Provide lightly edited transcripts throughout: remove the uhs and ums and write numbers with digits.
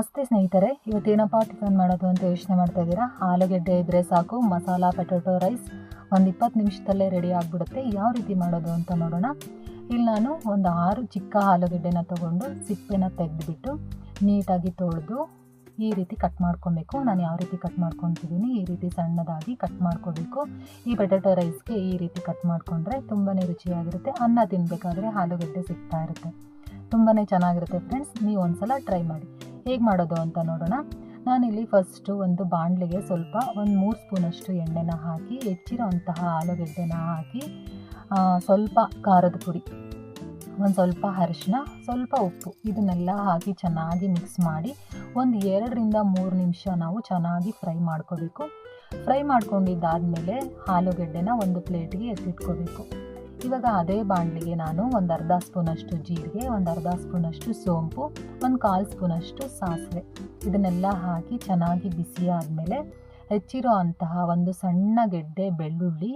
ನಮಸ್ತೆ ಸ್ನೇಹಿತರೆ, ಇವತ್ತೇನಪ್ಪ ಟಿಫನ್ ಮಾಡೋದು ಅಂತ ಯೋಚನೆ ಮಾಡ್ತಾ ಇದ್ದೀರಾ? ಆಲೂಗೆಡ್ಡೆ ಇದ್ದರೆ ಸಾಕು, ಮಸಾಲಾ ಪೊಟ್ಯಾಟೊ ರೈಸ್ ಒಂದು 20 ನಿಮಿಷದಲ್ಲೇ ರೆಡಿ ಆಗಿಬಿಡುತ್ತೆ. ಯಾವ ರೀತಿ ಮಾಡೋದು ಅಂತ ನೋಡೋಣ. ಇಲ್ಲಿ ನಾನು ಒಂದು 6 ಚಿಕ್ಕ ಆಲೂಗೆಡ್ಡೆನ ತೊಗೊಂಡು ಸಿಪ್ಪೆನ ತೆಗೆದುಬಿಟ್ಟು ನೀಟಾಗಿ ತೊಳೆದು ಈ ರೀತಿ ಕಟ್ ಮಾಡ್ಕೊಬೇಕು. ನಾನು ಯಾವ ರೀತಿ ಕಟ್ ಮಾಡ್ಕೊತಿದ್ದೀನಿ, ಈ ರೀತಿ ಸಣ್ಣದಾಗಿ ಕಟ್ ಮಾಡ್ಕೋಬೇಕು. ಈ ಪೊಟ್ಯಾಟೊ ರೈಸ್ಗೆ ಈ ರೀತಿ ಕಟ್ ಮಾಡಿಕೊಂಡ್ರೆ ತುಂಬಾ ರುಚಿಯಾಗಿರುತ್ತೆ. ಅನ್ನ ತಿನ್ನಬೇಕಾದ್ರೆ ಆಲೂಗೆಡ್ಡೆ ಸಿಗ್ತಾ ಇರುತ್ತೆ, ತುಂಬಾ ಚೆನ್ನಾಗಿರುತ್ತೆ ಫ್ರೆಂಡ್ಸ್. ನೀವು ಒಂದ್ಸಲ ಟ್ರೈ ಮಾಡಿ. ಹೇಗೆ ಮಾಡೋದು ಅಂತ ನೋಡೋಣ. ನಾನಿಲ್ಲಿ ಫಸ್ಟು ಒಂದು ಬಾಣಲಿಗೆ ಒಂದು 3 ಸ್ಪೂನಷ್ಟು ಎಣ್ಣೆನ ಹಾಕಿ ಹೆಚ್ಚಿರೋಂತಹ ಆಲೂಗೆಡ್ಡೆನ ಹಾಕಿ ಸ್ವಲ್ಪ ಖಾರದ ಪುಡಿ, ಒಂದು ಸ್ವಲ್ಪ ಅರಿಶಿನ, ಸ್ವಲ್ಪ ಉಪ್ಪು ಇದನ್ನೆಲ್ಲ ಹಾಕಿ ಚೆನ್ನಾಗಿ ಮಿಕ್ಸ್ ಮಾಡಿ ಒಂದು 2 ರಿಂದ 3 ನಿಮಿಷ ನಾವು ಚೆನ್ನಾಗಿ ಫ್ರೈ ಮಾಡ್ಕೋಬೇಕು. ಫ್ರೈ ಮಾಡ್ಕೊಂಡಿದ್ದಾದಮೇಲೆ ಆಲೂಗೆಡ್ಡೆನ ಒಂದು ಪ್ಲೇಟ್ಗೆ ಎತ್ತಿಟ್ಕೋಬೇಕು. ಇವಾಗ ಅದೇ ಬಾಣಲಿಗೆ ನಾನು ಒಂದು ಅರ್ಧ ಸ್ಪೂನಷ್ಟು ಜೀರಿಗೆ, ಒಂದು ಅರ್ಧ ಸ್ಪೂನಷ್ಟು ಸೋಂಪು, ಒಂದು 1/4 ಸ್ಪೂನಷ್ಟು ಸಾಸಿವೆ ಇದನ್ನೆಲ್ಲ ಹಾಕಿ ಚೆನ್ನಾಗಿ ಬಿಸಿ ಆದಮೇಲೆ ಹೆಚ್ಚಿರೋ ಅಂತಹ ಒಂದು ಸಣ್ಣ ಗೆಡ್ಡೆ ಬೆಳ್ಳುಳ್ಳಿ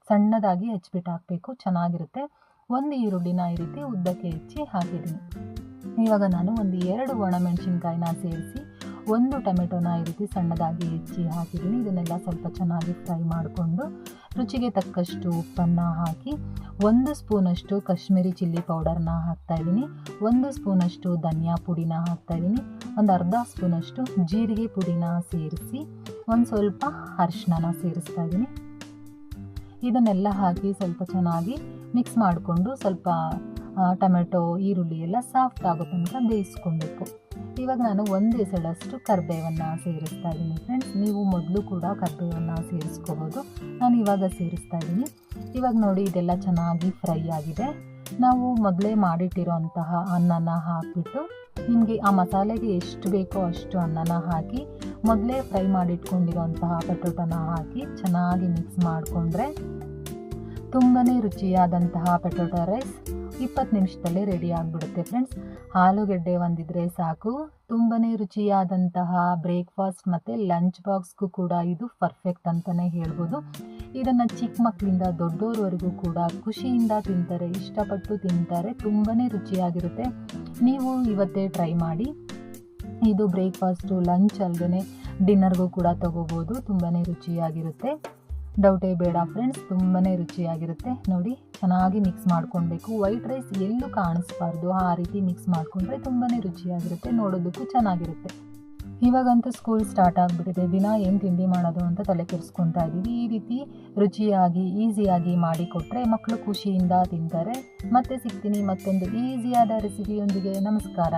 ಸಣ್ಣದಾಗಿ ಹೆಚ್ಚಿಬಿಟ್ಟು ಹಾಕಬೇಕು, ಚೆನ್ನಾಗಿರುತ್ತೆ. ಒಂದು ಈರುಳ್ಳಿನ ಈ ರೀತಿ ಉದ್ದಕ್ಕೆ ಹೆಚ್ಚಿ ಹಾಕಿದ್ದೀನಿ. ಇವಾಗ ನಾನು ಒಂದು 2 ಒಣಮೆಣಸಿನ್ಕಾಯಿನ ಸೇರಿಸಿ ಒಂದು ಟೊಮೆಟೊನ ಈ ರೀತಿ ಸಣ್ಣದಾಗಿ ಹೆಚ್ಚಿ ಹಾಕಿದ್ದೀನಿ. ಇದನ್ನೆಲ್ಲ ಸ್ವಲ್ಪ ಚೆನ್ನಾಗಿ ಫ್ರೈ ಮಾಡಿಕೊಂಡು ರುಚಿಗೆ ತಕ್ಕಷ್ಟು ಉಪ್ಪನ್ನು ಹಾಕಿ 1 ಸ್ಪೂನಷ್ಟು ಕಾಶ್ಮೀರಿ ಚಿಲ್ಲಿ ಪೌಡರ್ನ ಹಾಕ್ತಾಯಿದ್ದೀನಿ, 1 ಸ್ಪೂನಷ್ಟು ಧನಿಯಾ ಪುಡಿನ ಹಾಕ್ತಾಯಿದ್ದೀನಿ, ಒಂದು ಅರ್ಧ ಸ್ಪೂನಷ್ಟು ಜೀರಿಗೆ ಪುಡಿನ ಸೇರಿಸಿ ಒಂದು ಸ್ವಲ್ಪ ಅರಿಶಿನ ಸೇರಿಸ್ತಾ ಇದ್ದೀನಿ. ಇದನ್ನೆಲ್ಲ ಹಾಕಿ ಸ್ವಲ್ಪ ಚೆನ್ನಾಗಿ ಮಿಕ್ಸ್ ಮಾಡಿಕೊಂಡು ಸ್ವಲ್ಪ ಟೊಮೆಟೊ ಈರುಳ್ಳಿ ಎಲ್ಲ ಸಾಫ್ಟ್ ಆಗೋ ತನಕ ಬೇಯಿಸ್ಕೊಬೇಕು. ಇವಾಗ ನಾನು 1 ಎಸಳಷ್ಟು ಕರಿಬೇವನ್ನು ಸೇರಿಸ್ತಾ ಇದ್ದೀನಿ ಫ್ರೆಂಡ್ಸ್. ನೀವು ಮೊದಲು ಕೂಡ ಕರಿಬೇವನ್ನು ಸೇರಿಸ್ಕೋಬೋದು, ನಾನು ಇವಾಗ ಸೇರಿಸ್ತಾ ಇದ್ದೀನಿ. ಇವಾಗ ನೋಡಿ ಇದೆಲ್ಲ ಚೆನ್ನಾಗಿ ಫ್ರೈ ಆಗಿದೆ. ನಾವು ಮೊದಲೇ ಮಾಡಿಟ್ಟಿರೋ ಅಂತಹ ಅನ್ನನ ಹಾಕಿಬಿಟ್ಟು ನಿಮಗೆ ಆ ಮಸಾಲೆಗೆ ಎಷ್ಟು ಬೇಕೋ ಅಷ್ಟು ಅನ್ನನ ಹಾಕಿ ಮೊದಲೇ ಫ್ರೈ ಮಾಡಿಟ್ಕೊಂಡಿರೋಂತಹ ಪೊಟ್ಯಾಟೊನ ಹಾಕಿ ಚೆನ್ನಾಗಿ ಮಿಕ್ಸ್ ಮಾಡಿಕೊಂಡ್ರೆ ತುಂಬಾ ರುಚಿಯಾದಂತಹ ಪೊಟ್ಯಾಟೊ ರೈಸ್ 20 ನಿಮಿಷದಲ್ಲೇ ರೆಡಿ ಆಗಿಬಿಡುತ್ತೆ ಫ್ರೆಂಡ್ಸ್. ಆಲೂಗೆಡ್ಡೆ ಒಂದಿದ್ರೆ ಸಾಕು, ತುಂಬಾ ರುಚಿಯಾದಂತಹ ಬ್ರೇಕ್ಫಾಸ್ಟ್ ಮತ್ತು ಲಂಚ್ ಬಾಕ್ಸ್ಗೂ ಕೂಡ ಇದು ಪರ್ಫೆಕ್ಟ್ ಅಂತಲೇ ಹೇಳ್ಬೋದು. ಇದನ್ನು ಚಿಕ್ಕ ಮಕ್ಕಳಿಂದ ದೊಡ್ಡೋರವರೆಗೂ ಕೂಡ ಖುಷಿಯಿಂದ ತಿಂತಾರೆ, ಇಷ್ಟಪಟ್ಟು ತಿಂತಾರೆ, ತುಂಬಾ ರುಚಿಯಾಗಿರುತ್ತೆ. ನೀವು ಇವತ್ತೇ ಟ್ರೈ ಮಾಡಿ. ಇದು ಬ್ರೇಕ್ಫಾಸ್ಟು ಲಂಚ್ ಅಲ್ಲದೆ ಡಿನ್ನರ್ಗೂ ಕೂಡ ತೊಗೋಬೋದು, ತುಂಬಾ ರುಚಿಯಾಗಿರುತ್ತೆ. ಡೌಟೇ ಬೇಡ ಫ್ರೆಂಡ್ಸ್, ತುಂಬಾ ರುಚಿಯಾಗಿರುತ್ತೆ. ನೋಡಿ ಚೆನ್ನಾಗಿ ಮಿಕ್ಸ್ ಮಾಡ್ಕೊಳ್ಬೇಕು. ವೈಟ್ ರೈಸ್ ಎಲ್ಲೂ ಕಾಣಿಸ್ಬಾರ್ದು, ಆ ರೀತಿ ಮಿಕ್ಸ್ ಮಾಡಿಕೊಂಡ್ರೆ ತುಂಬಾ ರುಚಿಯಾಗಿರುತ್ತೆ, ನೋಡೋದಕ್ಕೂ ಚೆನ್ನಾಗಿರುತ್ತೆ. ಇವಾಗಂತೂ ಸ್ಕೂಲ್ ಸ್ಟಾರ್ಟ್ ಆಗಿಬಿಟ್ಟಿದೆ, ದಿನ ಏನು ತಿಂಡಿ ಮಾಡೋದು ಅಂತ ತಲೆ ಕೆಡಿಸ್ಕೊತಾ ಇದ್ದೀವಿ. ಈ ರೀತಿ ರುಚಿಯಾಗಿ ಈಸಿಯಾಗಿ ಮಾಡಿಕೊಟ್ರೆ ಮಕ್ಕಳು ಖುಷಿಯಿಂದ ತಿಂತಾರೆ. ಮತ್ತೆ ಸಿಗ್ತೀನಿ ಮತ್ತೊಂದು ಈಸಿಯಾದ ರೆಸಿಪಿಯೊಂದಿಗೆ. ನಮಸ್ಕಾರ.